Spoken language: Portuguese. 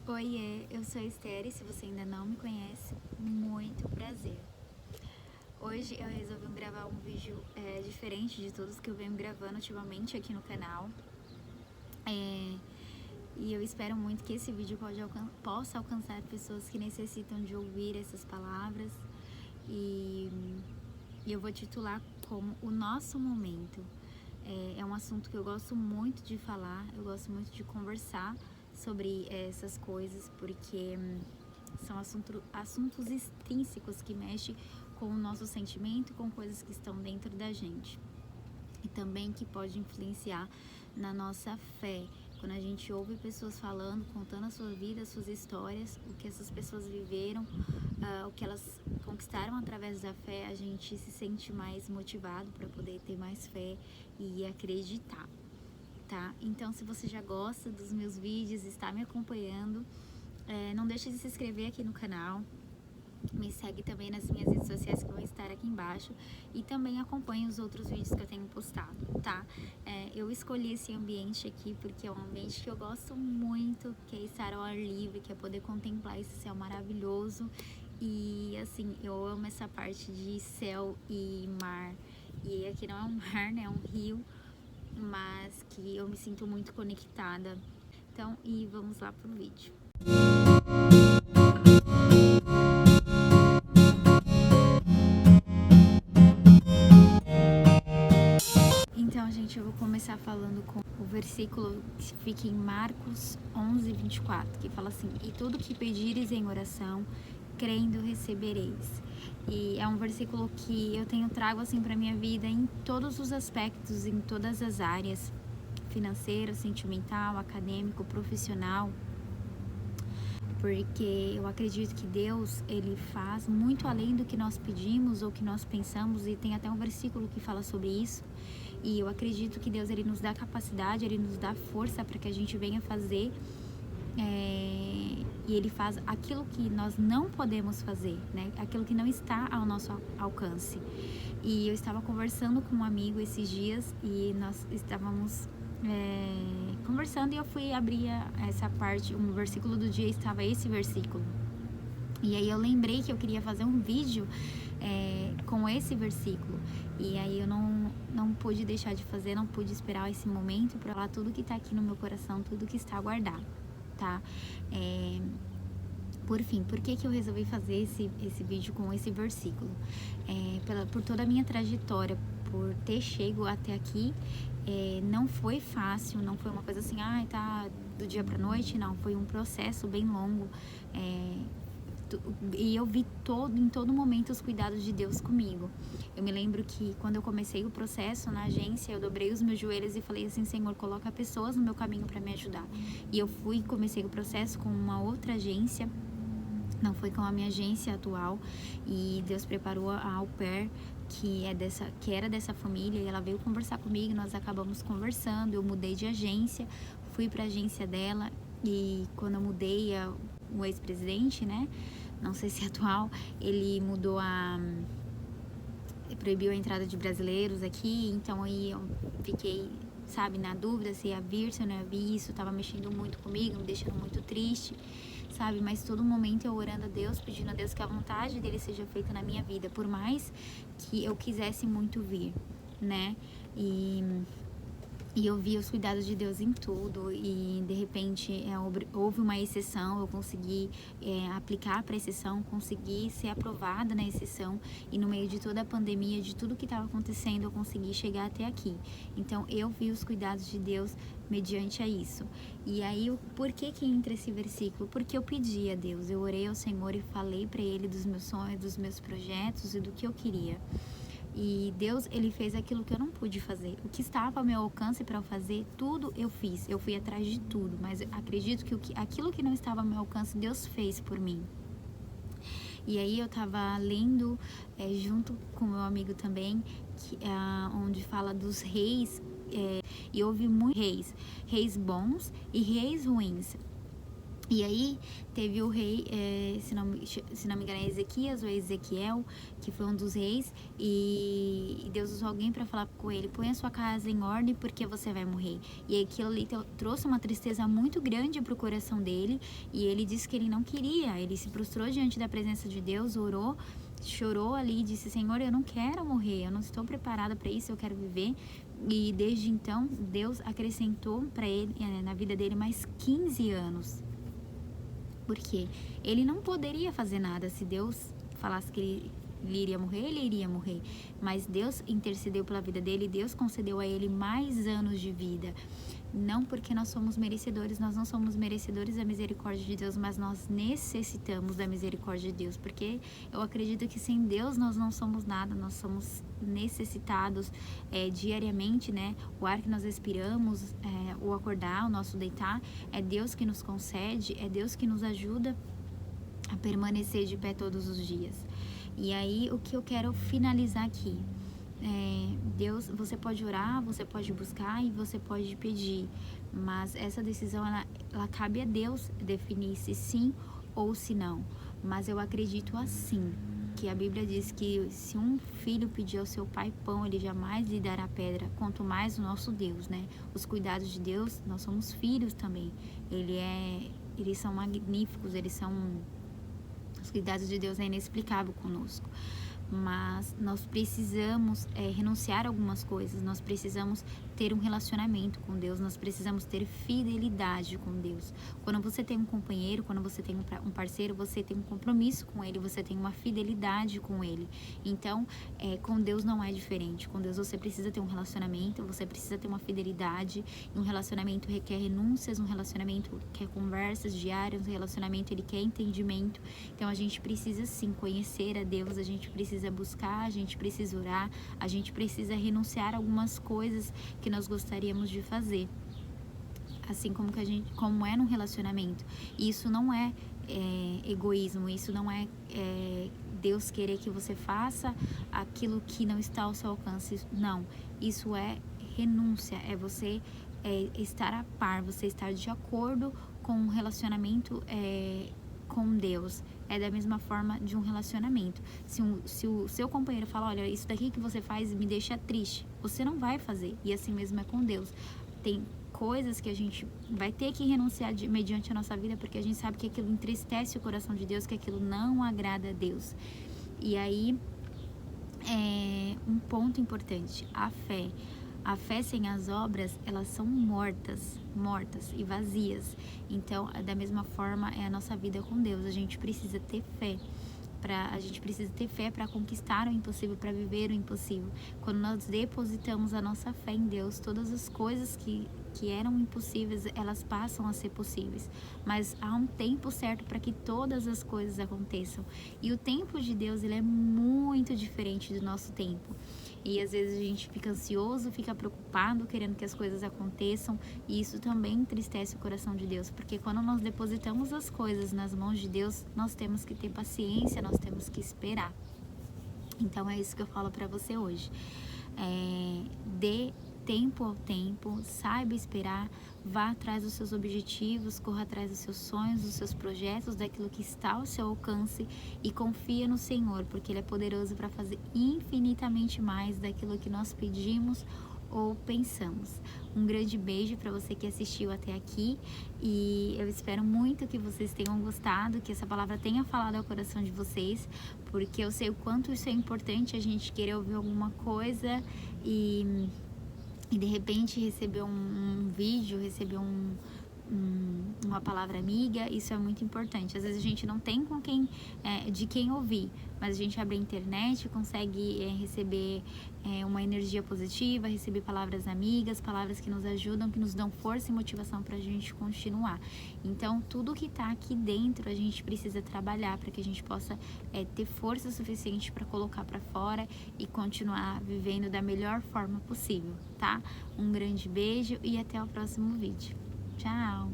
Oiê, eu sou a Esther e se você ainda não me conhece, muito prazer. Hoje eu resolvi gravar um vídeo diferente de todos que eu venho gravando ultimamente aqui no canal. E eu espero muito que esse vídeo possa alcançar pessoas que necessitam de ouvir essas palavras. E eu vou titular como O Nosso Momento. É um assunto que eu gosto muito de falar, eu gosto muito de conversar sobre essas coisas, porque são assuntos extrínsecos que mexem com o nosso sentimento, com coisas que estão dentro da gente. E também que pode influenciar na nossa fé. Quando a gente ouve pessoas falando, contando a sua vida, as suas histórias, o que essas pessoas viveram, o que elas conquistaram através da fé, a gente se sente mais motivado para poder ter mais fé e acreditar, tá? Então, se você já gosta dos meus vídeos, está me acompanhando, não deixe de se inscrever aqui no canal. Me segue também nas minhas redes sociais que vão estar aqui embaixo e também acompanhe os outros vídeos que eu tenho postado, tá? Eu escolhi esse ambiente aqui porque é um ambiente que eu gosto muito, que é estar ao ar livre, que é poder contemplar esse céu maravilhoso e assim, eu amo essa parte de céu e mar. E aqui não é um mar, né? É um rio, mas que eu me sinto muito conectada. Então, e vamos lá pro vídeo. Então, gente, eu vou começar falando com o versículo que fica em Marcos 11:24, que fala assim: "E tudo que pedires em oração, crendo, recebereis". E é um versículo que eu trago assim para minha vida em todos os aspectos, em todas as áreas, financeiro, sentimental, acadêmico, profissional, porque eu acredito que Deus, ele faz muito além do que nós pedimos ou que nós pensamos, e tem até um versículo que fala sobre isso. E eu acredito que Deus, ele nos dá capacidade, ele nos dá força para que a gente venha fazer, e ele faz aquilo que nós não podemos fazer, né? Aquilo que não está ao nosso alcance. E eu estava conversando com um amigo esses dias e nós estávamos conversando e eu fui abrir essa parte, um versículo do dia, estava esse versículo. E aí eu lembrei que eu queria fazer um vídeo com esse versículo. E aí eu não pude deixar de fazer, não pude esperar esse momento para falar tudo que tá aqui no meu coração, tudo que está guardado, tá? Por fim, por que eu resolvi fazer esse vídeo com esse versículo? Por toda a minha trajetória, por ter chego até aqui, não foi fácil, não foi uma coisa assim, tá do dia pra noite, não, foi um processo bem longo, e eu vi em todo momento os cuidados de Deus comigo. Eu me lembro que quando eu comecei o processo na agência, eu dobrei os meus joelhos e falei assim: Senhor, coloca pessoas no meu caminho para me ajudar. E eu comecei o processo com uma outra agência, não foi com a minha agência atual, e Deus preparou a au pair que era dessa família, e ela veio conversar comigo, nós acabamos conversando, eu mudei de agência, fui para a agência dela, e quando eu mudei, o ex-presidente, né, não sei se é atual, ele proibiu a entrada de brasileiros aqui, então aí eu fiquei, sabe, na dúvida se ia vir, se eu não ia vir. Isso tava mexendo muito comigo, me deixando muito triste, sabe, mas todo momento eu orando a Deus, pedindo a Deus que a vontade dele seja feita na minha vida, por mais que eu quisesse muito vir, né, e eu vi os cuidados de Deus em tudo, e de repente houve uma exceção, eu consegui aplicar para a exceção, consegui ser aprovada na exceção, e no meio de toda a pandemia, de tudo que estava acontecendo, eu consegui chegar até aqui. Então eu vi os cuidados de Deus mediante a isso. E aí, por que entra esse versículo? Porque eu pedi a Deus, eu orei ao Senhor e falei para Ele dos meus sonhos, dos meus projetos e do que eu queria. E Deus, ele fez aquilo que eu não pude fazer. O que estava ao meu alcance para eu fazer, tudo eu fiz. Eu fui atrás de tudo, mas acredito que aquilo que não estava ao meu alcance, Deus fez por mim. E aí eu estava lendo, junto com meu amigo também, onde fala dos reis, e houve muitos reis bons e reis ruins. E aí teve o rei, se não me engano é Ezequias ou Ezequiel, que foi um dos reis, e Deus usou alguém para falar com ele: põe a sua casa em ordem porque você vai morrer. E aquilo ali trouxe uma tristeza muito grande para o coração dele, e ele disse que ele não queria, ele se prostrou diante da presença de Deus, orou, chorou ali e disse: Senhor, eu não quero morrer, eu não estou preparada para isso, eu quero viver. E desde então Deus acrescentou para ele, na vida dele, mais 15 anos. Porque ele não poderia fazer nada. Se Deus falasse que ele iria morrer, ele iria morrer. Mas Deus intercedeu pela vida dele, Deus concedeu a ele mais anos de vida. Não porque nós somos merecedores, nós não somos merecedores da misericórdia de Deus, mas nós necessitamos da misericórdia de Deus, porque eu acredito que sem Deus nós não somos nada, nós somos necessitados diariamente, né? O ar que nós respiramos, o acordar, o nosso deitar, é Deus que nos concede, é Deus que nos ajuda a permanecer de pé todos os dias. E aí, o que eu quero finalizar aqui? Deus, você pode orar, você pode buscar e você pode pedir, mas essa decisão ela cabe a Deus definir se sim ou se não. Mas eu acredito assim, que a Bíblia diz que se um filho pedir ao seu pai pão, ele jamais lhe dará pedra, quanto mais o nosso Deus, né? Os cuidados de Deus, nós somos filhos também. Eles são magníficos, os cuidados de Deus é inexplicável conosco. Mas nós precisamos renunciar a algumas coisas, nós precisamos ter um relacionamento com Deus, nós precisamos ter fidelidade com Deus. Quando você tem um companheiro, quando você tem um parceiro, você tem um compromisso com ele, você tem uma fidelidade com ele. Então, com Deus não é diferente. Com Deus você precisa ter um relacionamento, você precisa ter uma fidelidade. E um relacionamento requer renúncias, um relacionamento quer conversas diárias, um relacionamento ele quer entendimento. Então, a gente precisa sim conhecer a Deus, a gente precisa buscar, a gente precisa orar, a gente precisa renunciar a algumas coisas que nós gostaríamos de fazer, assim como é num relacionamento. E isso não é egoísmo, isso não é Deus querer que você faça aquilo que não está ao seu alcance, não, isso é renúncia, é você estar a par, você estar de acordo com um relacionamento com Deus. É da mesma forma de um relacionamento. Se o seu companheiro fala: olha, isso daqui que você faz me deixa triste, você não vai fazer. E assim mesmo é com Deus. Tem coisas que a gente vai ter que renunciar mediante a nossa vida, porque a gente sabe que aquilo entristece o coração de Deus, que aquilo não agrada a Deus. E aí, um ponto importante: a fé. A fé sem as obras, elas são mortas e vazias. Então, da mesma forma, é a nossa vida com Deus. A gente precisa ter fé. A gente precisa ter fé para conquistar o impossível, para viver o impossível. Quando nós depositamos a nossa fé em Deus, todas as coisas que eram impossíveis, elas passam a ser possíveis. Mas há um tempo certo para que todas as coisas aconteçam. E o tempo de Deus, ele é muito diferente do nosso tempo. E às vezes a gente fica ansioso, fica preocupado, querendo que as coisas aconteçam. E isso também entristece o coração de Deus. Porque quando nós depositamos as coisas nas mãos de Deus, nós temos que ter paciência, nós temos que esperar. Então é isso que eu falo para você hoje. Dê tempo ao tempo, saiba esperar, vá atrás dos seus objetivos, corra atrás dos seus sonhos, dos seus projetos, daquilo que está ao seu alcance e confia no Senhor, porque Ele é poderoso para fazer infinitamente mais daquilo que nós pedimos ou pensamos. Um grande beijo para você que assistiu até aqui e eu espero muito que vocês tenham gostado, que essa palavra tenha falado ao coração de vocês, porque eu sei o quanto isso é importante, a gente querer ouvir alguma coisa e de repente receber um vídeo, receber uma palavra amiga, isso é muito importante. Às vezes a gente não tem de quem ouvir, mas a gente abre a internet, consegue receber uma energia positiva, receber palavras amigas, palavras que nos ajudam, que nos dão força e motivação para a gente continuar. Então, tudo que está aqui dentro, a gente precisa trabalhar para que a gente possa ter força suficiente para colocar para fora e continuar vivendo da melhor forma possível, tá? Um grande beijo e até o próximo vídeo. Tchau!